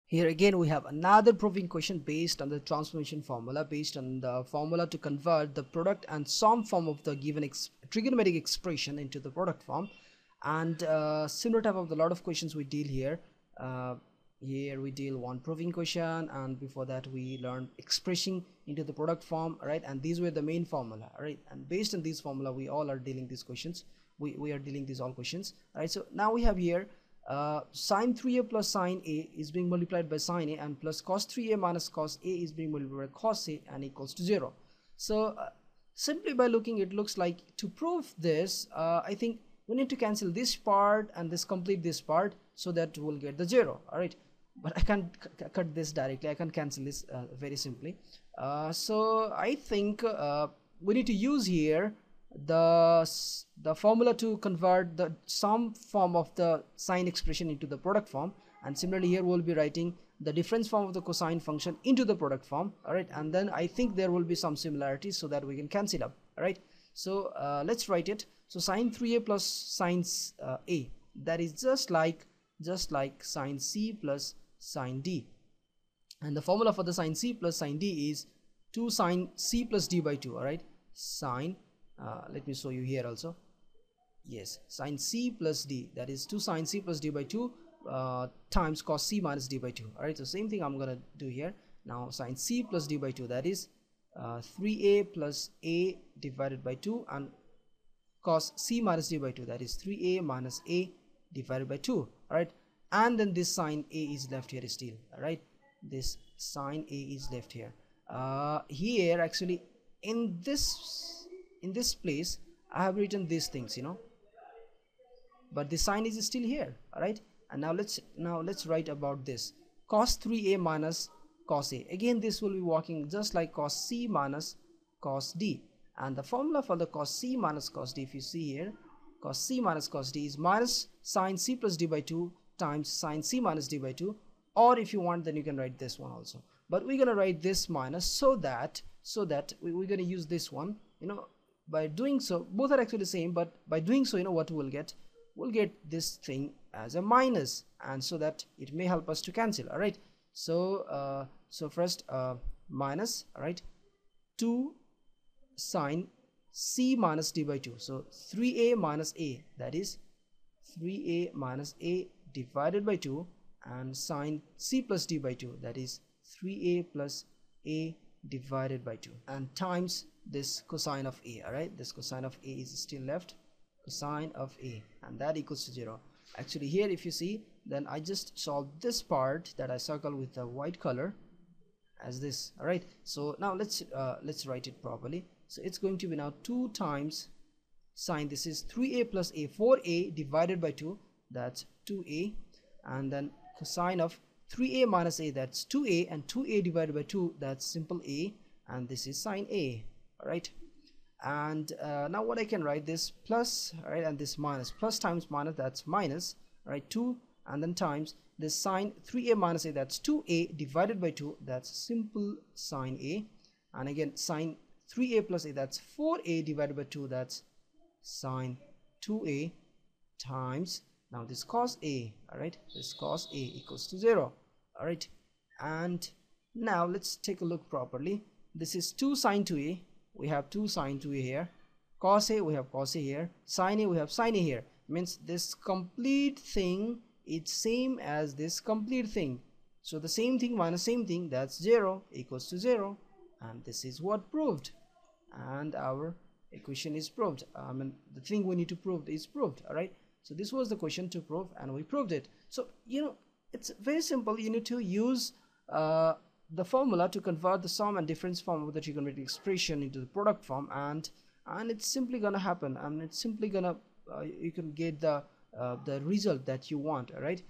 Here again we have another proving question based on the transformation formula, based on the formula to convert the product and sum form of the given trigonometric expression into the product form. And similar type of the lot of questions we deal here. Here we deal one proving question, and before that we learned expressing into the product form, right? And these were the main formula, right? And based on this formula we all are dealing these questions. We are dealing these all questions, right? So now we have here sine 3a plus sine a is being multiplied by sine a, and plus cos 3a minus cos a is being multiplied by cos a, and equals to 0. So simply by looking, it looks like to prove this, I think we need to cancel this part and this complete this part so that we'll get the 0. All right, but I can't cut this directly. I can cancel this very simply. So I think we need to use here the formula to convert the sum form of the sine expression into the product form, and similarly here we'll be writing the difference form of the cosine function into the product form. All right, and then I think there will be some similarities so that we can cancel up. All right, so let's write it. So sine 3a plus sine a, that is just like sine c plus sine d, and the formula for the sine c plus sine d is 2 sine c plus d by 2. All right, sine let me show you here also. Yes, sine c plus d, that is 2 sine c plus d by 2 times cos c minus d by 2. All right, so same thing I'm gonna do here. Now sine c plus d by 2, that is 3a plus a divided by 2, and cos c minus d by 2, that is 3a minus a divided by 2. All right, and then this sine a is left here still. All right, this sine a is left here. Here actually in this place I have written these things, but the sign is still here. All right, and now let's write about this cos 3a minus cos a. Again this will be working just like cos c minus cos d, and the formula for the cos c minus cos d, if you see here, cos c minus cos d is minus sine c plus d by 2 times sine c minus d by 2, or if you want then you can write this one also, but we're gonna write this minus so that we're gonna use this one. By doing so, both are actually the same, but by doing so, what we'll get this thing as a minus, and so that it may help us to cancel. All right, so so first minus, all right, 2 sine c minus d by 2, so 3a minus a, that is 3a minus a divided by 2, and sine c plus d by 2, that is 3a plus a divided by 2, and times this cosine of a. All right, this cosine of a is still left, cosine of a, and that equals to 0. Actually here if you see, then I just solved this part that I circle with the white color as this. All right, so now let's write it properly. So it's going to be now 2 times sine, this is 3a plus a, 4a divided by 2, that's 2a, and then cosine of 3a minus a, that's 2a, and 2a divided by 2, that's simple a, and this is sine a. All right, and now what I can write this plus, all right, and this minus, plus times minus, that's minus, right, 2, and then times this sine 3a minus a, that's 2a divided by 2, that's simple sine a, and again sine 3a plus a, that's 4a divided by 2, that's sine 2a, times now this cos a. All right, this cos a equals to 0. All right, and now let's take a look properly. This is 2 sine 2a, we have 2 sine 2a here, cos a, we have cos a here, sine a, we have sine a here, means this complete thing is same as this complete thing, so the same thing minus same thing, that's 0, equals to 0, and this is what proved, and our equation is proved. The thing we need to prove is proved. All right, so this was the question to prove, and we proved it. So it's very simple. You need to use the formula to convert the sum and difference form of the trigonometric expression into the product form, and it's simply gonna happen. It's simply gonna you can get the result that you want. All right,